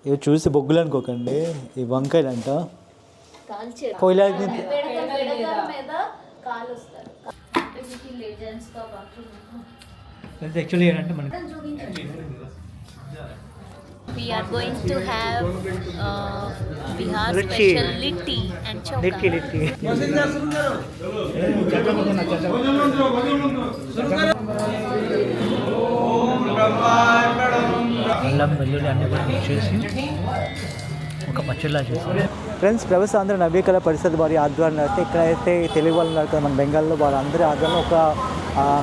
ఇవి చూసి బొగ్గులు అనుకోకండి, ఈ వంకాయలు అంట కోయిలా యాక్చువల్లీ ఏంటంటే మనకి we are going to have Bihar special litti and chokha. litti అల్లం వెల్లుల్లి అన్నీ కూడా మిక్స్ చేసి ఒక పచ్చడిలా చేసి ఫ్రెండ్స్ ప్రభాస్ ఆంధ్ర నవీకరణ పరిషత్ వారి ఆధ్వర్యంలో అయితే ఇక్కడైతే తెలుగు వాళ్ళు ఉన్నారు కదా మన బెంగాల్లో వాళ్ళందరి ఆధ్వర్యంలో ఒక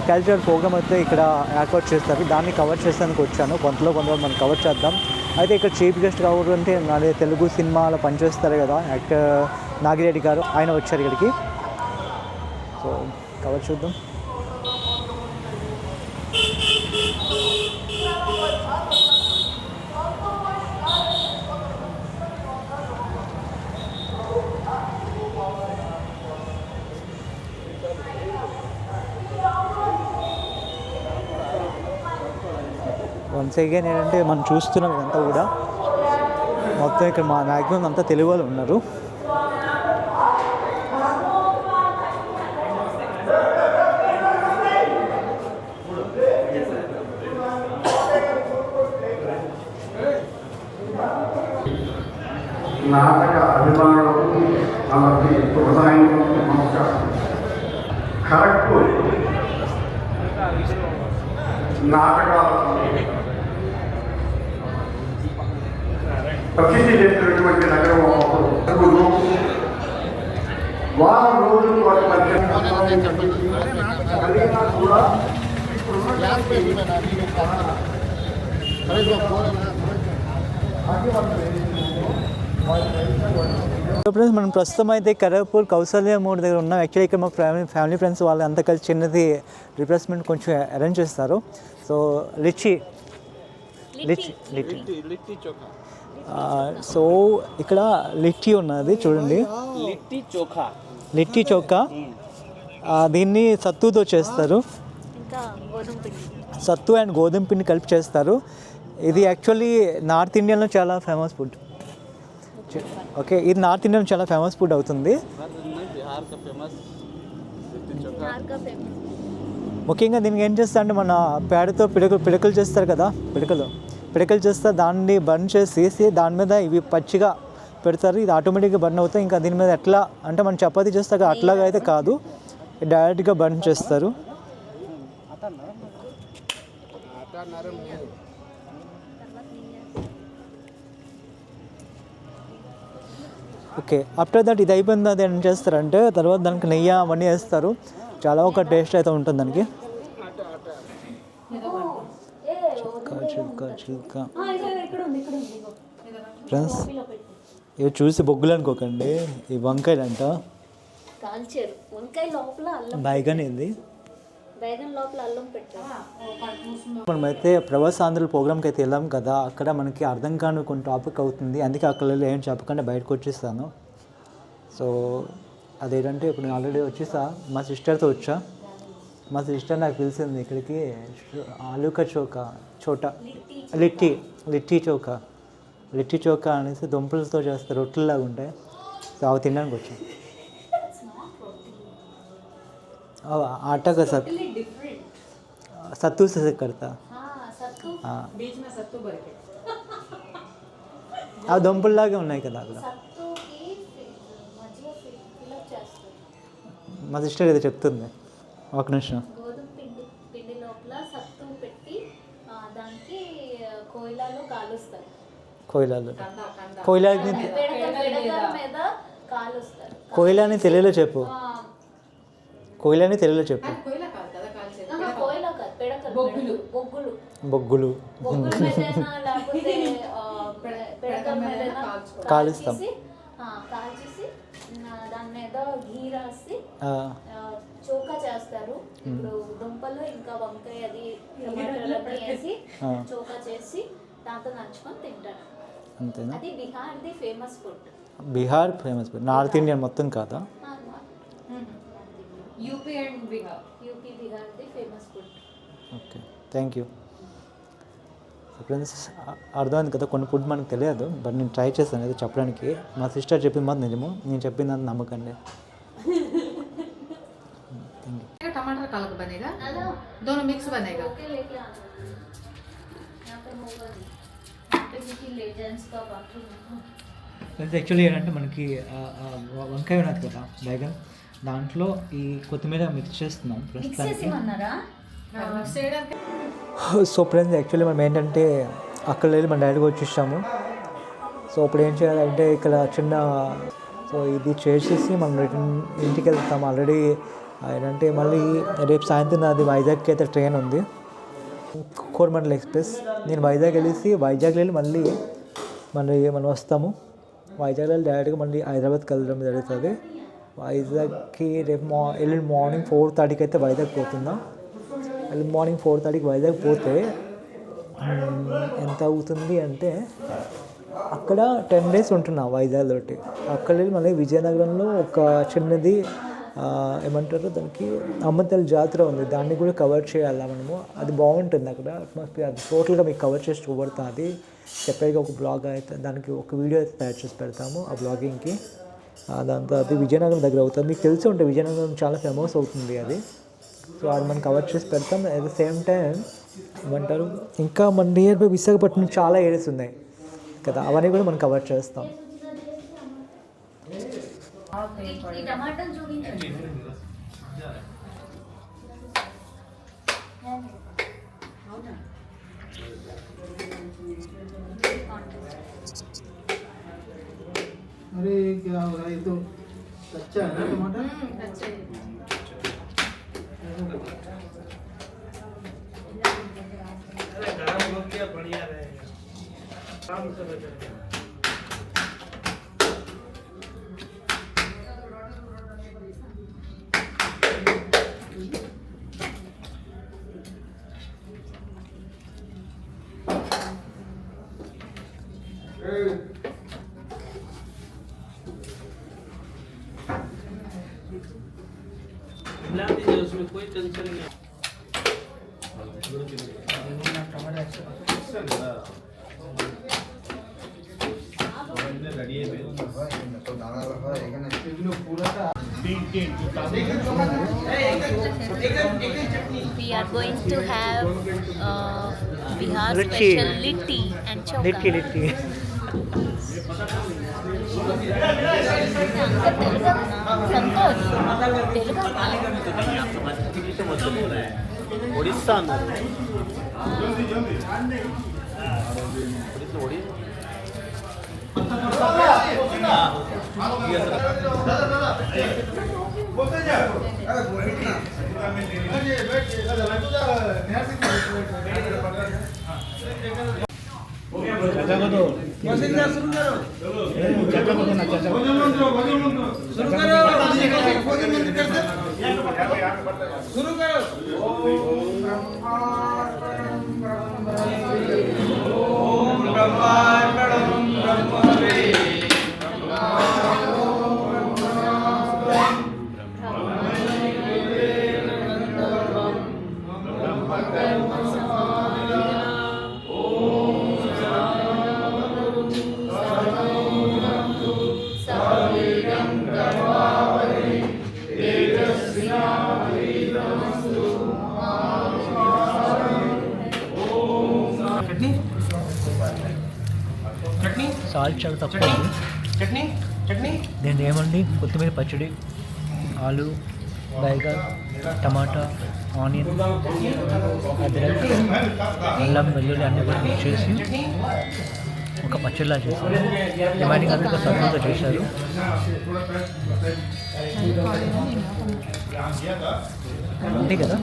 కల్చరల్ ప్రోగ్రామ్ అయితే ఇక్కడ ఏర్పాటు చేస్తారు. దాన్ని కవర్ చేసేందుకు వచ్చాను. కొంతమంది మనం కవర్ చేద్దాం. అయితే ఇక్కడ చీఫ్ గెస్ట్ కావాలంటే నాది తెలుగు సినిమాలో పనిచేస్తారు కదా యాక్టర్ నాగిరెడ్డి గారు, ఆయన వచ్చారు ఇక్కడికి. సో కవర్ చూద్దాం. వన్స్ అగైన్ ఏంటంటే మనం చూస్తున్నాం ఇదంతా కూడా మొత్తం ఇక్కడ మా మ్యాక్సిమం అంతా తెలుగు వాళ్ళు ఉన్నారు. నాటక అభిమానులకు మనకి నమస్కారం. ఖరగ్పూర్ నాటకాల ప్రసిద్ధి చెందినటువంటి నగరం అప్పుడు వారం రోజుల పాటు మధ్య కూడా ఫ్రెండ్స్ మనం ప్రస్తుతం అయితే ఖరగ్పూర్ కౌసల్య మోడ్ దగ్గర ఉన్నాం. యాక్చువల్లీ ఇక్కడ మా ఫ్యామిలీ ఫ్రెండ్స్ వాళ్ళు అంతా కలిసి చిన్నది రిప్లేస్మెంట్ కొంచెం అరేంజ్ చేస్తారు. సో లిచ్చి సో ఇక్కడ లిట్టి ఉన్నది చూడండి, లిట్టి చోఖా. దీన్ని సత్తుతో చేస్తారు, సత్తు అండ్ గోధుమ పిండి కలిపి చేస్తారు. ఇది యాక్చువల్లీ నార్త్ ఇండియాలో చాలా ఫేమస్ ఫుడ్. ఓకే, ఇది నార్త్ ఇండియాలో చాలా ఫేమస్ ఫుడ్ అవుతుంది. ముఖ్యంగా దీనికి ఏం చేస్తా అంటే మన పేడతో పిడకలు చేస్తారు కదా, పిడకలు చేస్తే దాన్ని బర్న్ చేసి దాని మీద ఇవి పచ్చిగా పెడతారు. ఇది ఆటోమేటిక్గా బర్న్ అవుతాయి. ఇంకా దీని మీద ఎట్లా అంటే మనం చపాతీ చేస్తాక అట్లాగా అయితే కాదు, డైరెక్ట్గా బర్న్ చేస్తారు. ఓకే, ఆఫ్టర్ దట్ ఇది అయిపోయింది. అది ఏం చేస్తారంటే తర్వాత దానికి నెయ్యి అవన్నీ వేస్తారు. చాలా ఒక టేస్ట్ అయితే ఉంటుంది దానికి. చిల్కా ఫ్రెండ్స్ ఇవి చూసి బొగ్గులు అనుకోకండి, ఈ వంకాయలు అంట బైగన్. ఇది మనమైతే ప్రభాస్ ఆంధ్ర ప్రోగ్రామ్కి అయితే వెళ్ళాం కదా, అక్కడ మనకి అర్థం కాని కొన్ని టాపిక్ అవుతుంది. అందుకే అక్కడ ఏం చెప్పకుండా బయటకు వచ్చేస్తాను. సో అదేంటంటే ఇప్పుడు నేను ఆల్రెడీ వచ్చేసా, మా సిస్టర్తో వచ్చా. మా సిస్టర్ నాకు పిలిచింది ఇక్కడికి, ఆలూ కా చోటా లిట్టి చోఖా అనేసి దుంపలతో చేస్తారు, రొట్టెలాగా ఉంటాయి. సో అవి తినడానికి వచ్చాం. आटा का सत्तू से करता ఆ దుంపల్లాగే ఉన్నాయి కదా అక్కడ. మా సిస్టర్ ఏదో చెప్తుంది, ఒక నిమిషం. కోయిలాని తెలుగులో చెప్పు, కోయిలాని తెలుగులో చెప్పు. బొగ్గులు కాలుస్తాం. దాని మీద ఘీ రాసి చోకా చేస్తారు. ఇప్పుడు దుంపలు ఇంకా వంకాయ అది వేసి చోకా చేసి దాంతో నంచుకొని తింటారు. అంతేనా? అది బిహార్ది famous food. Bihar famous food, north Indian మొత్తం కాదా? యూపీ అండ్ బిహార్, యూపీ బిహార్ది famous food. Okay, thank you. Friends అర్థమైంది కదా, కొన్ని ఫుడ్ మనకు తెలియదు, బట్ నేను ట్రై చేస్తాను అది చెప్పడానికి. మా సిస్టర్ చెప్పిన మాట నిజము, నేను చెప్పింది అది నమ్మకండి. टमाटर का अलग बनेगा, दोनों मिक्स बनेगा. ओके लेके आना यहाँ पर होगा नहीं लेजेंड्स का बाकी ఫ్రెండ్స్ యాక్చువల్లీ ఏంటంటే మనకి వంకాయ ఉన్నది కదా బైగన్, దాంట్లో ఈ కొత్తిమీర మిక్స్ చేస్తున్నాం ప్రస్తుతానికి. मिक्स చేయడానికి సో ఫ్రెండ్స్ యాక్చువల్లీ మనం ఏంటంటే అక్కడ వెళ్ళి మన డైరెక్ట్గా వచ్చేసాము. సో ఇప్పుడు ఏం చేయాలంటే ఇక్కడ చిన్న సో ఇది చేసేసి మనం రిటర్న్ ఇంటికి వెళ్తాము. ఆల్రెడీ ఏంటంటే మళ్ళీ రేపు సాయంత్రం అది వైజాగ్కి అయితే ట్రైన్ ఉంది, కోరమండల్ ఎక్స్ప్రెస్. నేను వైజాగ్ వెళ్ళి మళ్ళీ మనం వస్తాము. వైజాగ్ వెళ్ళి డైరెక్ట్గా మళ్ళీ హైదరాబాద్కి వెళ్ళడం జరుగుతుంది. వైజాగ్కి రేపు ఎల్లుండి మార్నింగ్ 4:30కి అయితే వైజాగ్ పోతున్నాం. ఎల్లుండి మార్నింగ్ 4:30కి వైజాగ్ పోతే ఎంత అవుతుంది అంటే అక్కడ 10 days ఉంటున్నా వైజాగ్ తోటి. అక్కడ వెళ్ళి మళ్ళీ విజయనగరంలో ఒక చిన్నది ఏమంటారు దానికి అమ్మతల్లి జాతర ఉంది, దాన్ని కూడా కవర్ చేయాలా మనము. అది బాగుంటుంది అక్కడ అట్మాస్ఫియర్, అది టోటల్గా మీకు కవర్ చేసి చూపడతాం. అది సెపరేట్గా ఒక బ్లాగ్ అయితే దానికి ఒక వీడియో అయితే తయారు చేసి పెడతాము ఆ బ్లాగింగ్కి. దాంతో అది విజయనగరం దగ్గర అవుతుంది, మీకు తెలిసి ఉంటే విజయనగరం చాలా ఫేమస్ అవుతుంది అది. సో అది మనం కవర్ చేసి పెడతాం. అట్ ద సేమ్ టైం ఏమంటారు ఇంకా మన నియర్ బై విశాఖపట్నం చాలా ఏరియాస్ ఉన్నాయి కదా, అవన్నీ కూడా మనం కవర్ చేస్తాం. టమాటాలు చూపించండి. अरे क्या हो रहा है, ये तो कच्चा है ना टमाटर. कच्चे बढ़िया रहेगा, काम से बचेगा. मिला दीजिए, उसमें कोई टेंशन नहीं. We are going to have Bihar Litti. special litti and chokha. Litti Santosh Telugu Orissa में चाचा को दो, चाचा को देना, चाचा को शुरू करो. ओम ब्रह्मांडं ब्रह्मवे సాల్ట్ చాలా తక్కువ ఉంది. चटनी चटनी దీన్ని ఏమండి కొత్తిమీర పచ్చడి, ఆలు, బైగన్, టమాటా, ఆనియన్, అదరక్, అల్లం, వెల్లుల్లి అన్నీ కూడా మిక్స్ చేసి ఒక పచ్చడిలా చేశారు. డిమాండింగ్ అంతా ఒక సర్వతో చేశారు. అంతే కదా.